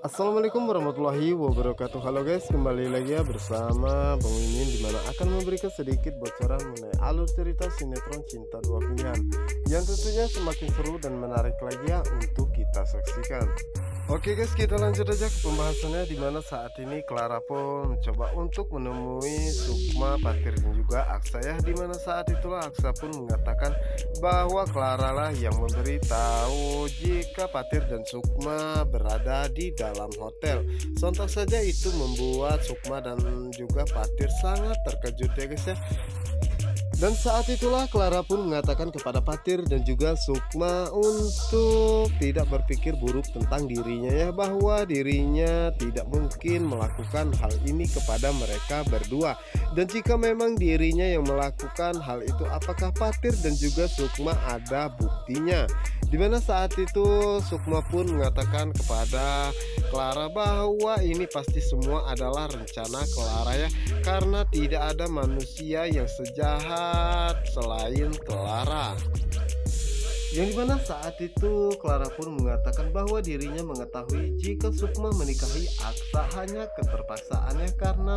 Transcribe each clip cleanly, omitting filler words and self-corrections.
Assalamualaikum warahmatullahi wabarakatuh. Halo guys, kembali lagi ya bersama Bang Mimin, dimana akan memberikan sedikit bocoran mengenai alur cerita sinetron Cinta Dua Pilihan yang tentunya semakin seru dan menarik lagi ya untuk kita saksikan. Oke guys, kita lanjut aja ke pembahasannya, dimana saat ini Clara pun mencoba untuk menemui Sukma, Patir dan juga Aksa ya, dimana saat itulah Aksa pun mengatakan bahwa Clara lah yang memberitahu jika Patir dan Sukma berada di dalam hotel. Sontak saja itu membuat Sukma dan juga Patir sangat terkejut ya guys ya. Dan saat itulah Clara pun mengatakan kepada Patir dan juga Sukma untuk tidak berpikir buruk tentang dirinya ya, bahwa dirinya tidak mungkin melakukan hal ini kepada mereka berdua. Dan jika memang dirinya yang melakukan hal itu, apakah Patir dan juga Sukma ada buktinya? Dimana saat itu Sukma pun mengatakan kepada Clara bahwa ini pasti semua adalah rencana Clara ya, karena tidak ada manusia yang sejahat selain Clara. Yang dimana saat itu Clara pun mengatakan bahwa dirinya mengetahui jika Sukma menikahi Aksa hanya keterpaksaannya karena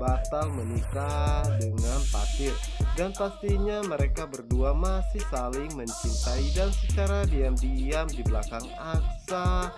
batal menikah dengan Patir. Dan pastinya mereka berdua masih saling mencintai, dan secara diam-diam di belakang Aksa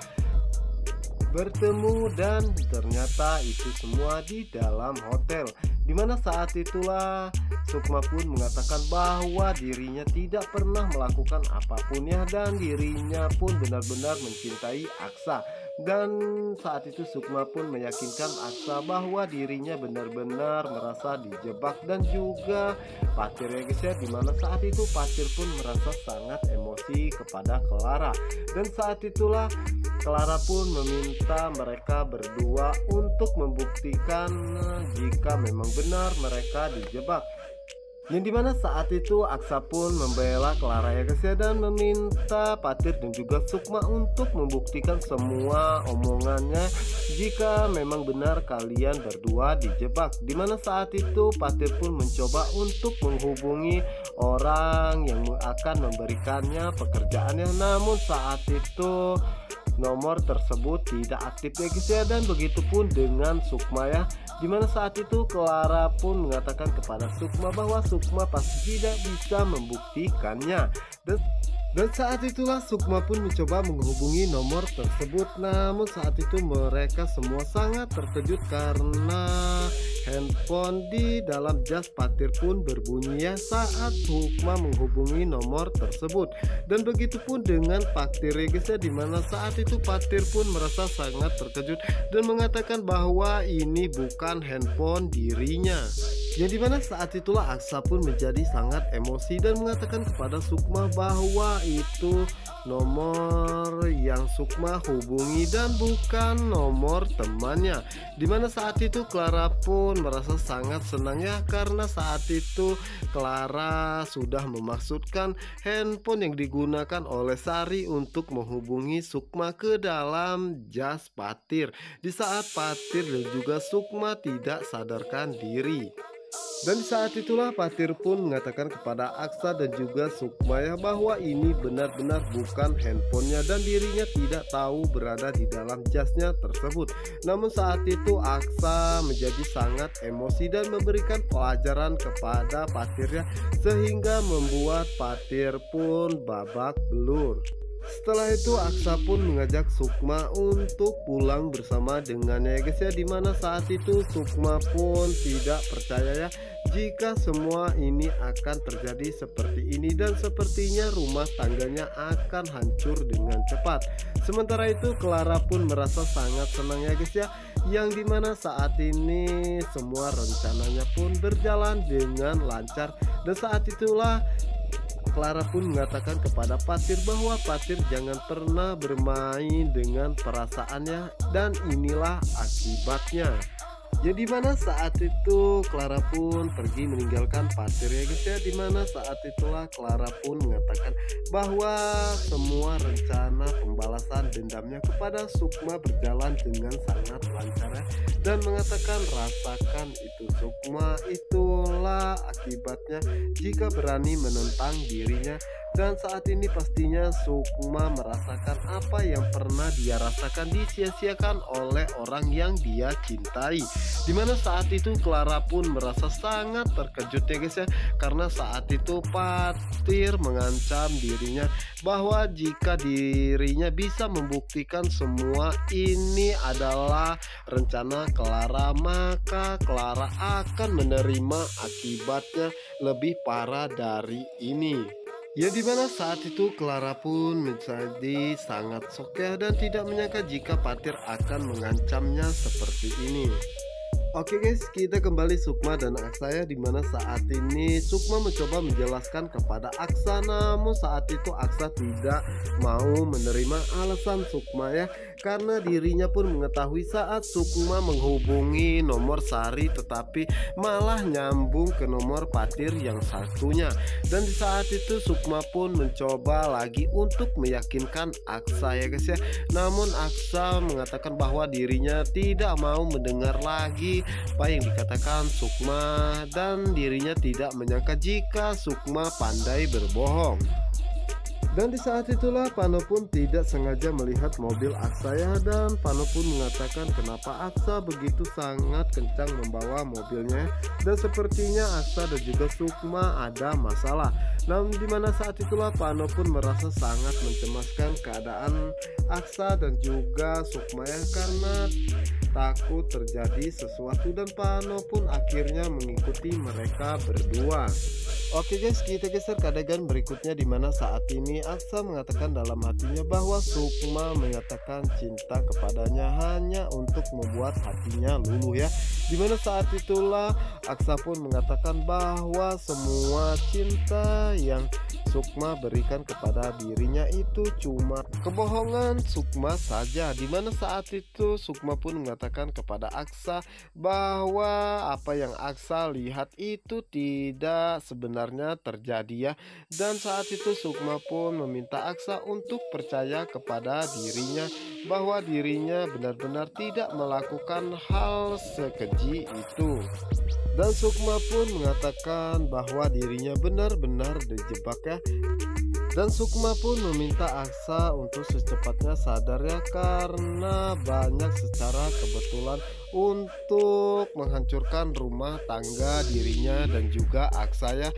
bertemu, dan ternyata itu semua di dalam hotel. Dimana saat itulah Sukma pun mengatakan bahwa dirinya tidak pernah melakukan apapun ya, dan dirinya pun benar-benar mencintai Aksa. Dan saat itu Sukma pun meyakinkan Aksa bahwa dirinya benar-benar merasa dijebak, dan juga Patir ya guys ya, dimana saat itu Patir pun merasa sangat emosi kepada Clara. Dan saat itulah Clara pun meminta mereka berdua untuk membuktikan jika memang benar mereka dijebak. Yang dimana saat itu Aksa pun membela Clara ya guys ya, dan meminta Patir dan juga Sukma untuk membuktikan semua omongannya jika memang benar kalian berdua dijebak. Dimana saat itu Patir pun mencoba untuk menghubungi orang yang akan memberikannya pekerjaannya, namun saat itu nomor tersebut tidak aktif ya guys ya. Dan begitupun dengan Sukma ya, dimana saat itu Clara pun mengatakan kepada Sukma bahwa Sukma pasti tidak bisa membuktikannya. Dan saat itulah Sukma pun mencoba menghubungi nomor tersebut, namun saat itu mereka semua sangat terkejut karena handphone di dalam jas Patir pun berbunyi ya saat Sukma menghubungi nomor tersebut. Dan begitupun dengan Patir ya guys ya, dimana saat itu Patir pun merasa sangat terkejut dan mengatakan bahwa ini bukan handphone dirinya. Yang dimana saat itulah Aksa pun menjadi sangat emosi dan mengatakan kepada Sukma bahwa itu nomor yang Sukma hubungi dan bukan nomor temannya. Dimana saat itu Clara pun merasa sangat senang ya, karena saat itu Clara sudah memaksudkan handphone yang digunakan oleh Sari untuk menghubungi Sukma ke dalam jas Patir di saat Patir dan juga Sukma tidak sadarkan diri. Dan saat itulah Patir pun mengatakan kepada Aksa dan juga Sukma ya, bahwa ini benar-benar bukan handphonenya dan dirinya tidak tahu berada di dalam jasnya tersebut. Namun saat itu Aksa menjadi sangat emosi dan memberikan pelajaran kepada Patir ya, sehingga membuat Patir pun babak belur. Setelah itu Aksa pun mengajak Sukma untuk pulang bersama dengannya ya guys ya, dimana saat itu Sukma pun tidak percaya ya jika semua ini akan terjadi seperti ini, dan sepertinya rumah tangganya akan hancur dengan cepat. Sementara itu Clara pun merasa sangat senang ya guys ya, yang dimana saat ini semua rencananya pun berjalan dengan lancar. Dan saat itulah Clara pun mengatakan kepada Patir bahwa Patir jangan pernah bermain dengan perasaannya, dan inilah akibatnya. Ya dimana saat itu Clara pun pergi meninggalkan Patir ya guys ya, dimana saat itulah Clara pun mengatakan bahwa semua rencana pembalasan dendamnya kepada Sukma berjalan dengan sangat lancar ya, dan mengatakan rasakan itu Sukma, itulah akibatnya jika berani menentang dirinya. Dan saat ini pastinya Sukma merasakan apa yang pernah dia rasakan disia-siakan oleh orang yang dia cintai. Dimana saat itu Clara pun merasa sangat terkejut ya guys ya, karena saat itu Patir mengancam dirinya bahwa jika dirinya bisa membuktikan semua ini adalah rencana Clara, maka Clara akan menerima akibatnya lebih parah dari ini. Ya, dimana saat itu Clara pun menjadi sangat shock ya, dan tidak menyangka jika Patir akan mengancamnya seperti ini. Oke guys, kita kembali Sukma dan Aksa ya, dimana saat ini Sukma mencoba menjelaskan kepada Aksa, namun saat itu Aksa tidak mau menerima alasan Sukma ya, karena dirinya pun mengetahui saat Sukma menghubungi nomor Sari tetapi malah nyambung ke nomor Patir yang satunya. Dan di saat itu Sukma pun mencoba lagi untuk meyakinkan Aksa ya guys ya, namun Aksa mengatakan bahwa dirinya tidak mau mendengar lagi apa yang dikatakan Sukma, dan dirinya tidak menyangka jika Sukma pandai berbohong. Dan di saat itulah Pano pun tidak sengaja melihat mobil Aksa ya, dan Pano pun mengatakan kenapa Aksa begitu sangat kencang membawa mobilnya, dan sepertinya Aksa dan juga Sukma ada masalah. Namun dimana saat itulah Pano pun merasa sangat mencemaskan keadaan Aksa dan juga Sukma ya, karena takut terjadi sesuatu, dan Pano pun akhirnya mengikuti mereka berdua. Oke guys, kita geser ke adegan berikutnya, dimana saat ini Aksa mengatakan dalam hatinya bahwa Sukma menyatakan cinta kepadanya hanya untuk membuat hatinya luluh ya. Dimana saat itulah Aksa pun mengatakan bahwa semua cinta yang Sukma berikan kepada dirinya itu cuma kebohongan Sukma saja. Dimana saat itu Sukma pun mengatakan kepada Aksa bahwa apa yang Aksa lihat itu tidak sebenarnya terjadi ya. Dan saat itu Sukma pun meminta Aksa untuk percaya kepada dirinya bahwa dirinya benar-benar tidak melakukan hal sekeji itu. Dan Sukma pun mengatakan bahwa dirinya benar-benar dijebak ya. Dan Sukma pun meminta Aksa untuk secepatnya sadar ya, karena banyak secara kebetulan untuk menghancurkan rumah tangga dirinya dan juga Aksa ya,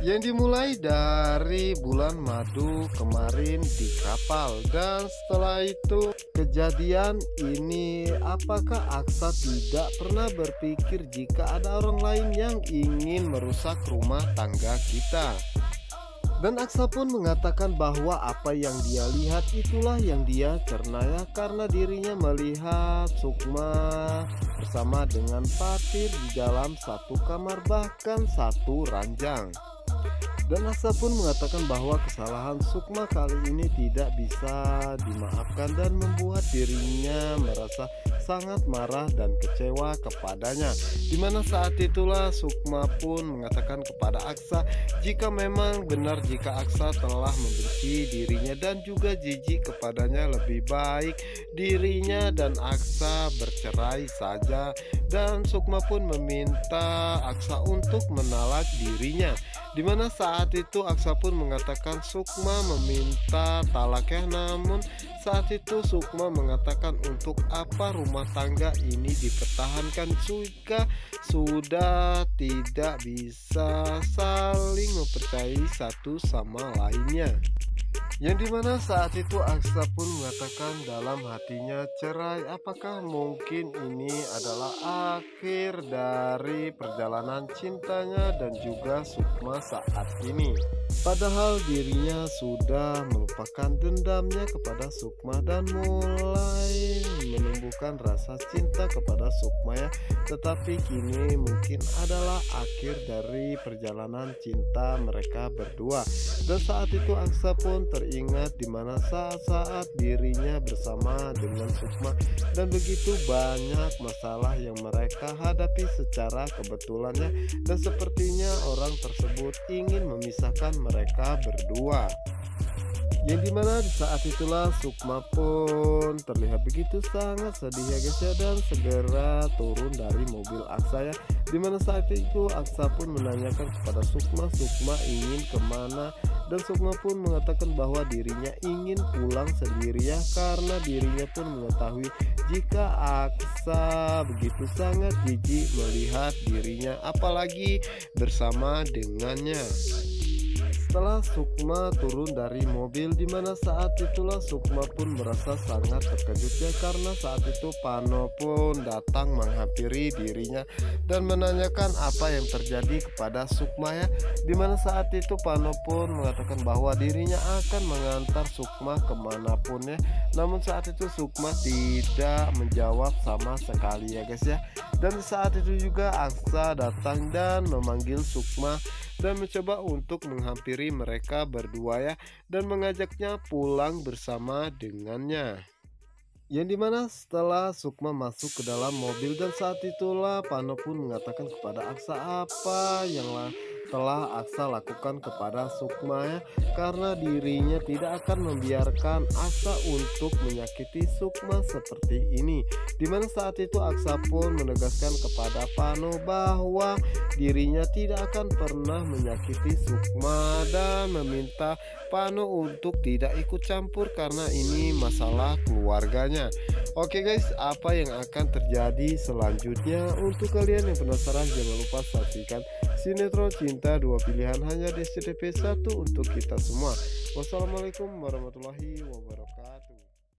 yang dimulai dari bulan madu kemarin di kapal. Dan setelah itu kejadian ini, apakah Aksa tidak pernah berpikir jika ada orang lain yang ingin merusak rumah tangga kita? Dan Aksa pun mengatakan bahwa apa yang dia lihat itulah yang dia cerna ya, karena dirinya melihat Sukma bersama dengan Patir di dalam satu kamar, bahkan satu ranjang. Dan Aksa pun mengatakan bahwa kesalahan Sukma kali ini tidak bisa dimaafkan dan membuat dirinya merasa sangat marah dan kecewa kepadanya. Dimana saat itulah Sukma pun mengatakan kepada Aksa jika memang benar jika Aksa telah membenci dirinya dan juga jijik kepadanya, lebih baik dirinya dan Aksa bercerai saja. Dan Sukma pun meminta Aksa untuk menalak dirinya. Dimana saat itu Aksa pun mengatakan Sukma meminta talak ya, namun saat itu Sukma mengatakan untuk apa rumah tangga ini dipertahankan jika sudah tidak bisa saling mempercayai satu sama lainnya. Yang dimana saat itu Aksa pun mengatakan dalam hatinya, cerai apakah mungkin ini adalah akhir dari perjalanan cintanya dan juga Sukma saat ini. Padahal dirinya sudah melupakan dendamnya kepada Sukma dan mulai menumbuhkan rasa cinta kepada Sukma ya. Tetapi kini mungkin adalah akhir dari perjalanan cinta mereka berdua. Dan saat itu Aksa pun teringat dimana saat-saat dirinya bersama dengan Sukma dan begitu banyak masalah yang mereka hadapi secara kebetulannya, dan sepertinya orang tersebut ingin memisahkan mereka berdua. Yang dimana di saat itulah Sukma pun terlihat begitu sangat sedih ya guys ya, dan segera turun dari mobil Aksa ya. Dimana saat itu Aksa pun menanyakan kepada Sukma ingin kemana, Dan Sukma pun mengatakan bahwa dirinya ingin pulang sendiri ya, karena dirinya pun mengetahui jika Aksa begitu sangat jijik melihat dirinya apalagi bersama dengannya. Setelah Sukma turun dari mobil, di mana saat itulah Sukma pun merasa sangat terkejut ya, karena saat itu Pano pun datang menghampiri dirinya dan menanyakan apa yang terjadi kepada Sukma ya. Di mana saat itu Pano pun mengatakan bahwa dirinya akan mengantar Sukma kemanapun ya. Namun saat itu Sukma tidak menjawab sama sekali ya guys ya. Dan saat itu juga Aksa datang dan memanggil Sukma dan mencoba untuk menghampiri mereka berdua ya, dan mengajaknya pulang bersama dengannya. Yang dimana setelah Sukma masuk ke dalam mobil, dan saat itulah Pano pun mengatakan kepada Aksa apa yang telah Aksa lakukan kepada Sukma ya, karena dirinya tidak akan membiarkan Aksa untuk menyakiti Sukma seperti ini. Dimana saat itu Aksa pun menegaskan kepada Pano bahwa dirinya tidak akan pernah menyakiti Sukma dan meminta Pano untuk tidak ikut campur karena ini masalah keluarganya. Oke guys, apa yang akan terjadi selanjutnya? Untuk kalian yang penasaran, jangan lupa saksikan sinetron Cinta Dua Pilihan hanya di SCTV 1 untuk kita semua. Wassalamualaikum warahmatullahi wabarakatuh.